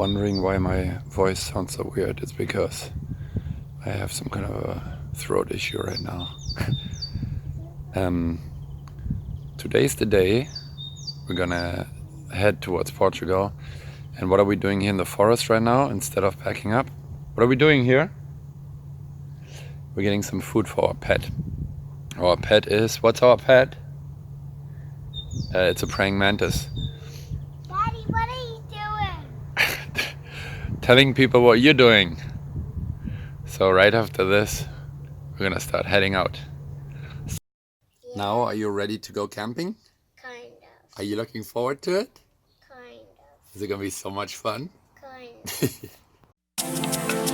wondering why my voice sounds so weird, it's because I have some kind of a throat issue right now. Today's the day we're gonna head towards Portugal. And what are we doing here in the forest right now instead of packing up? What are we doing here? We're getting some food for our pet. Our pet is, what's our pet? It's a praying mantis. Daddy, what are you doing? Telling people what you're doing. So right after this, we're gonna start heading out. Yeah, Now, are you ready to go camping? kind of. Are you looking forward to it? Kind of. Is it gonna be so much fun? Kind of.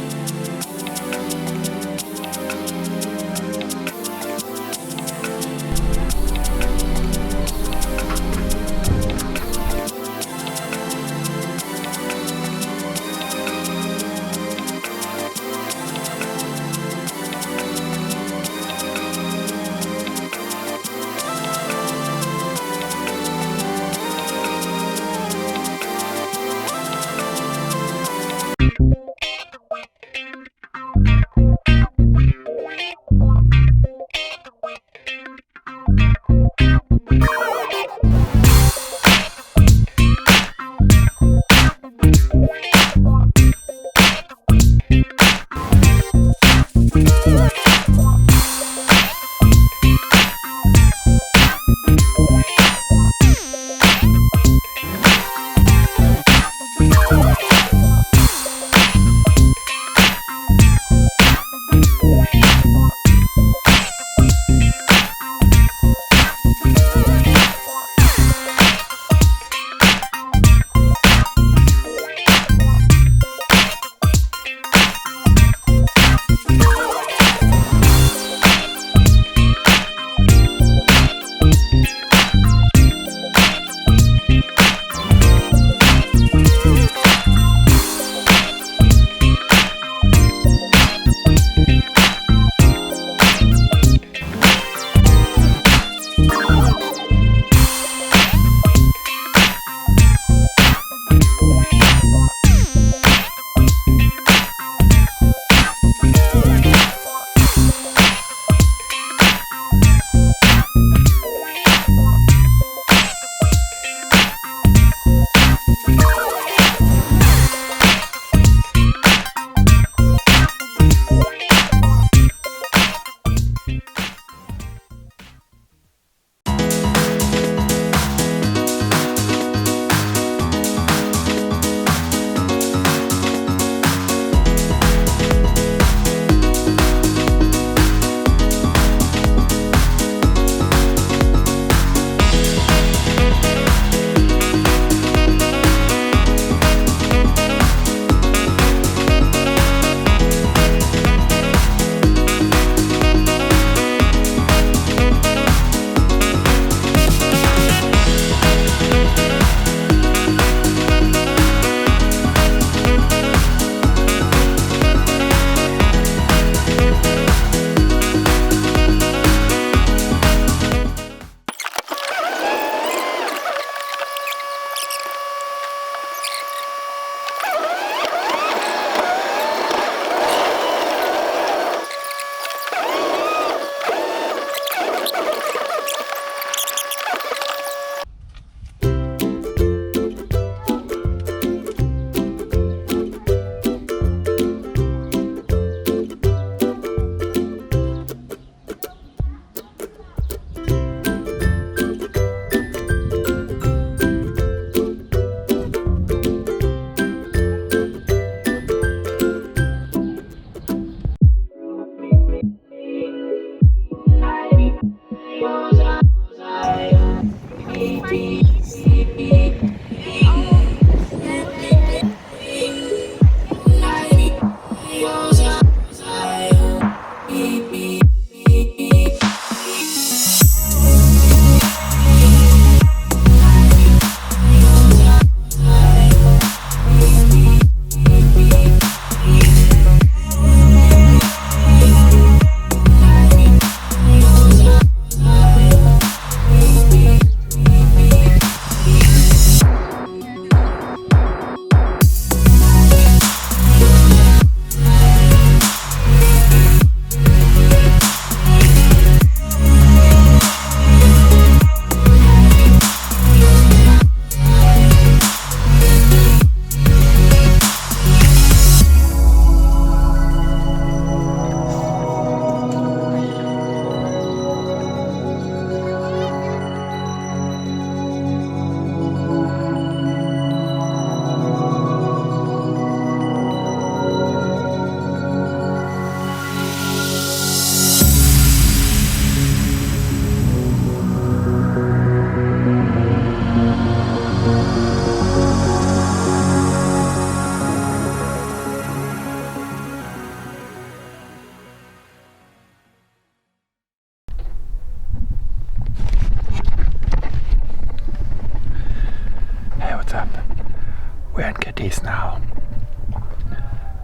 days now,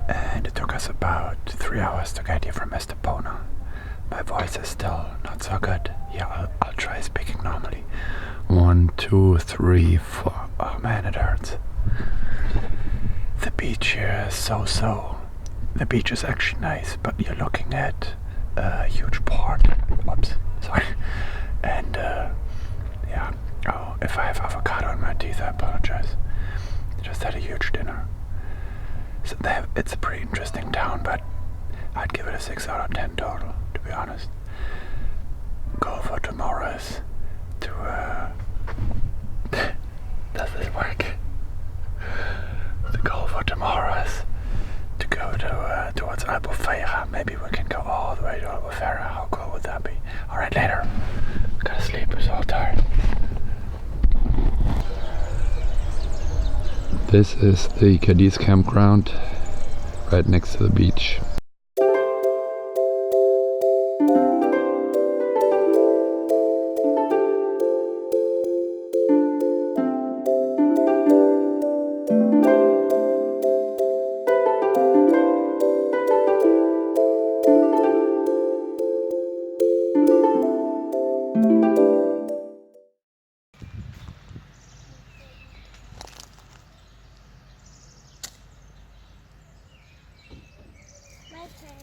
and it took us about 3 hours to get here from Estepona. My voice is still not so good. Yeah, I'll try speaking normally. 1, 2, 3, 4. Oh man, it hurts. The beach here is so. The beach is actually nice, but you're looking at a huge port. Oops, sorry. And yeah. Oh, if I have avocado in my teeth, I apologize. Just had a huge dinner. So it's a pretty interesting town, but I'd give it a 6 out of 10 total, to be honest. Goal for tomorrow is to does this work? The goal for tomorrow is to go to towards Albufeira. Maybe we can go all the way to Albufeira. How cool would that be? Alright, later. Gotta sleep, I'm so tired. This is the Cadiz campground, right next to the beach. My turn.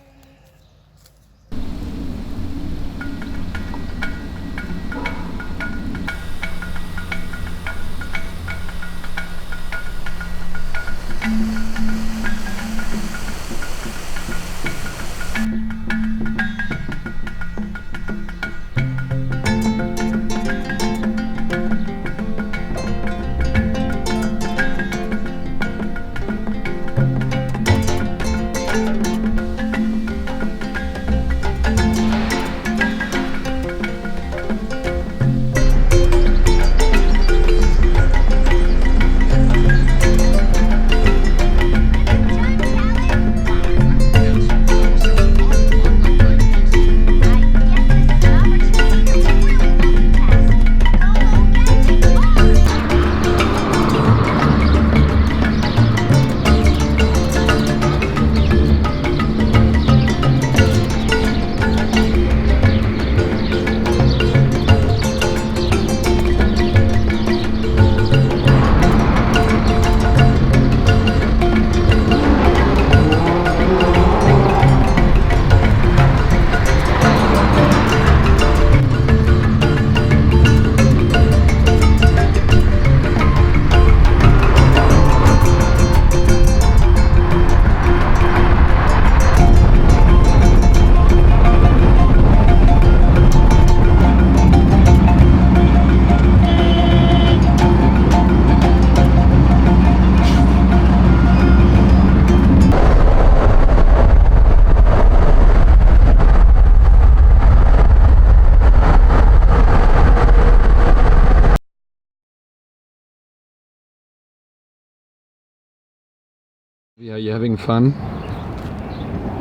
Are you having fun?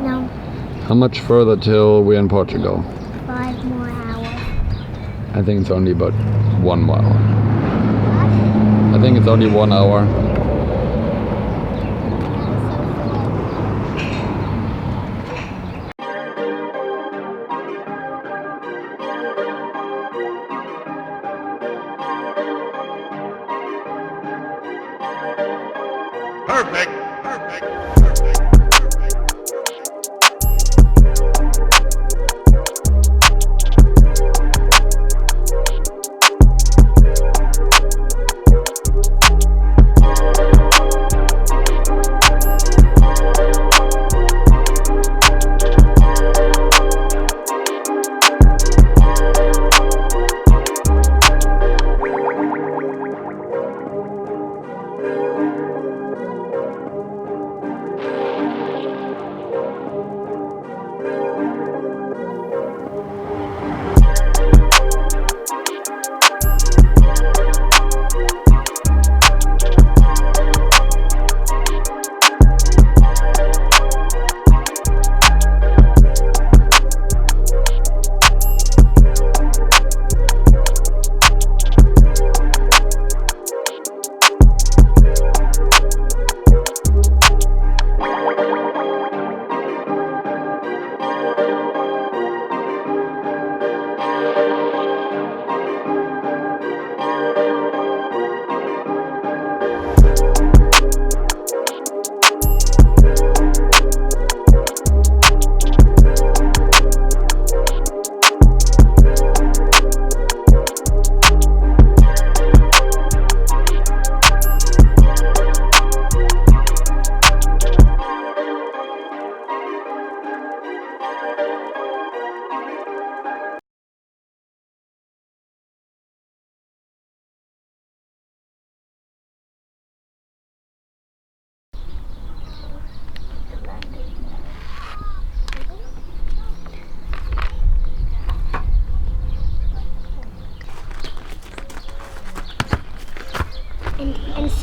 No, How much further till we're in Portugal? 5 more hours. I think it's only about 1 mile. I think it's only 1 hour. Perfect. Perfect. Perfect.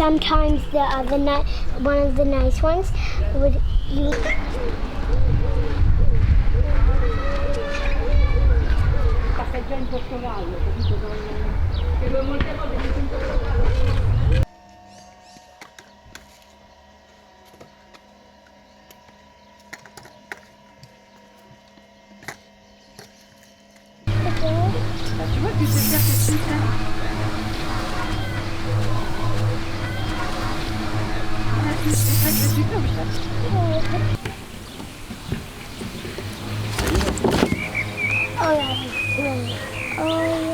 sometimes the other one of the nice ones would you. Passeggiare in Portogallo, capito? Che molte volte mi sento Portogallo. Tu vois, tu sais faire ces trucs-là. C'est super, Oh yeah. Oh yeah.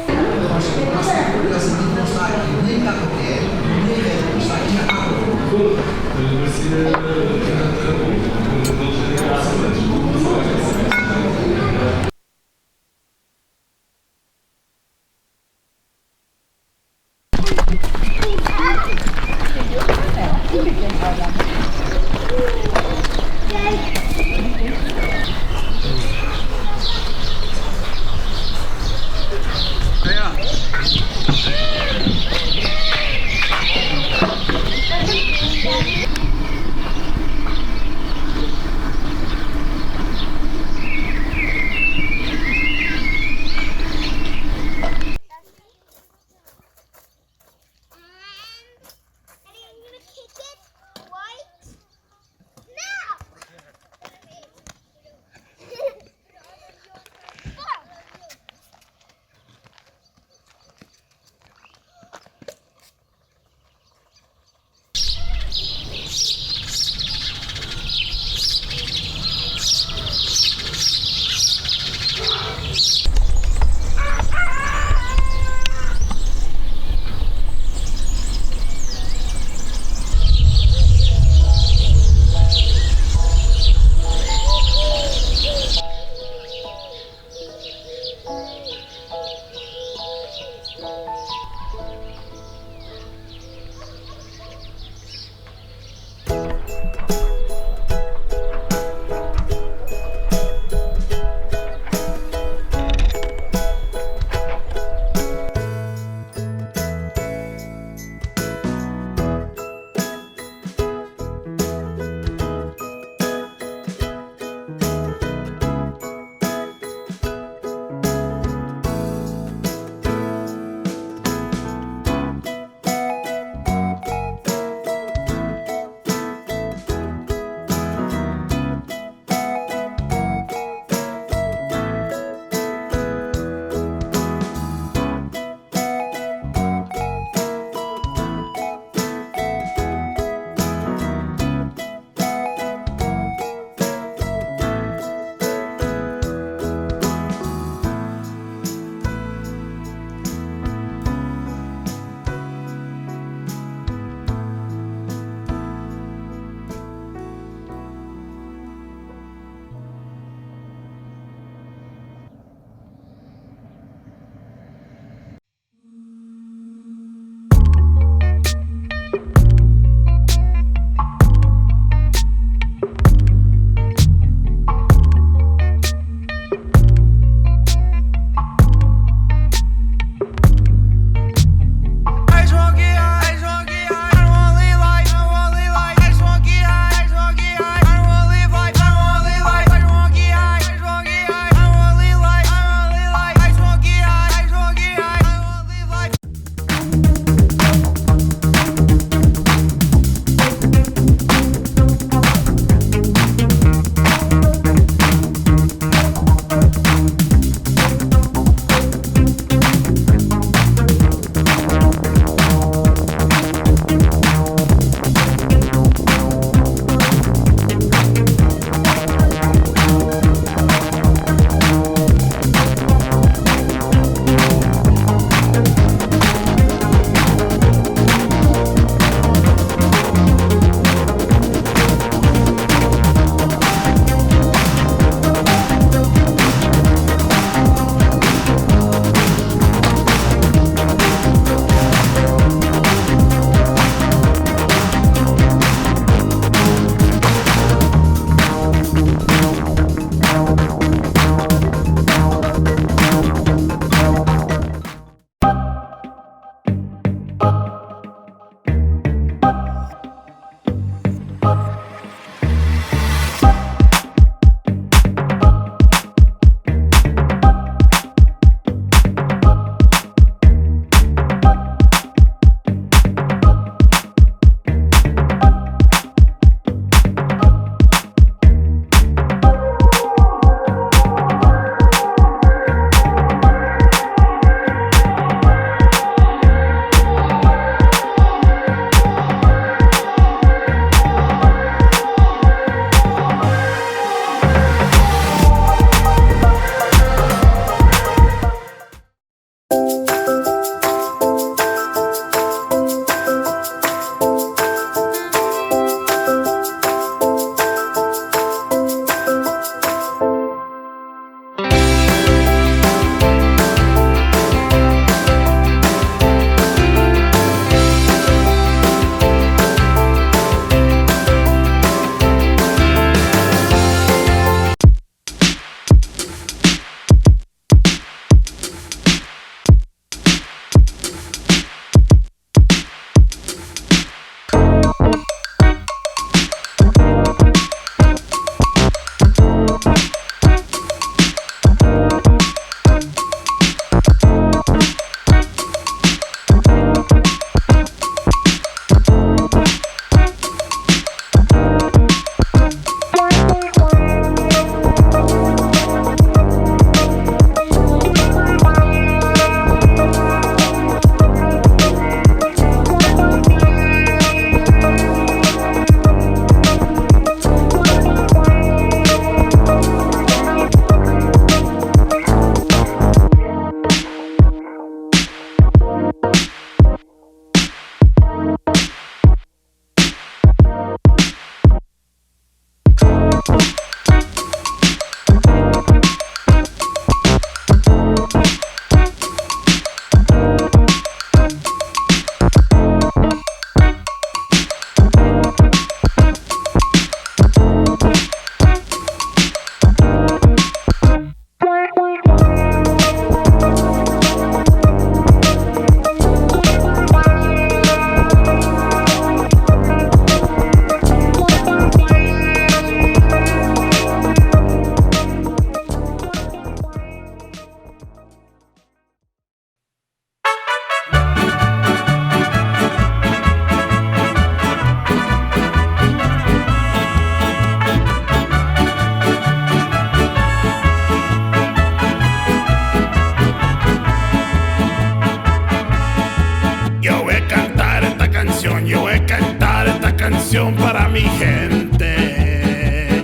canción para mi gente,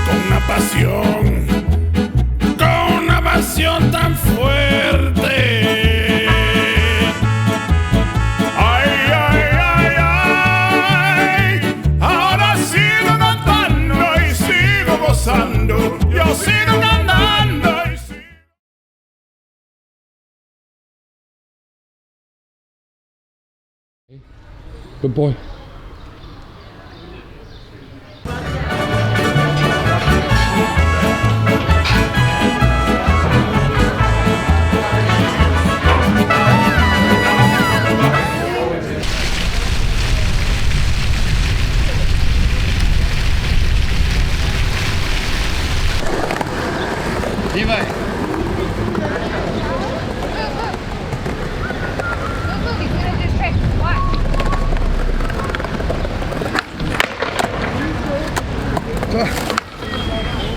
con una pasión tan fuerte. Ay, ay, ay, ay, ahora sigo cantando y sigo gozando, yo sigo cantando y sigo... Good boy. Levi.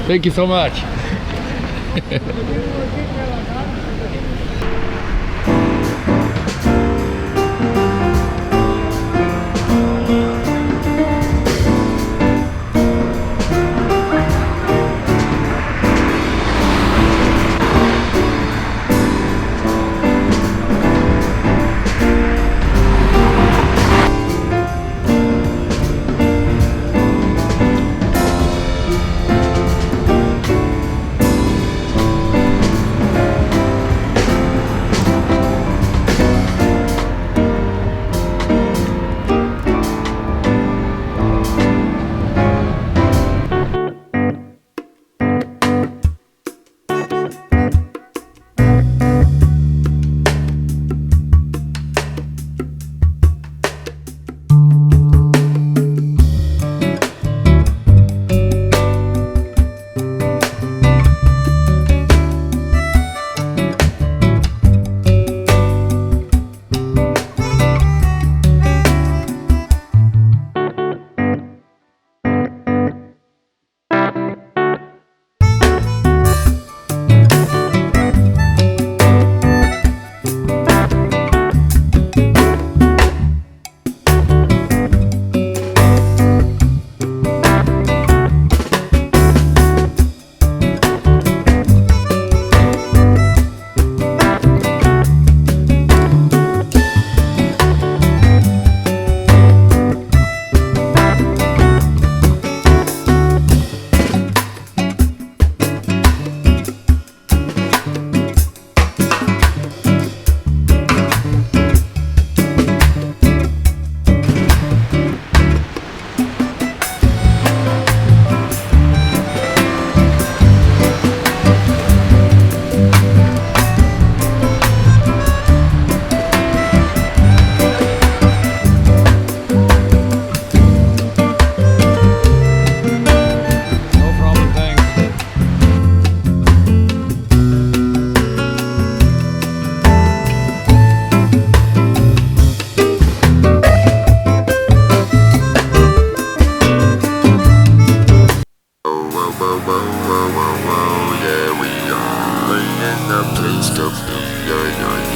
Thank you so much. Yeah, we are in the place to be. Yeah, yeah,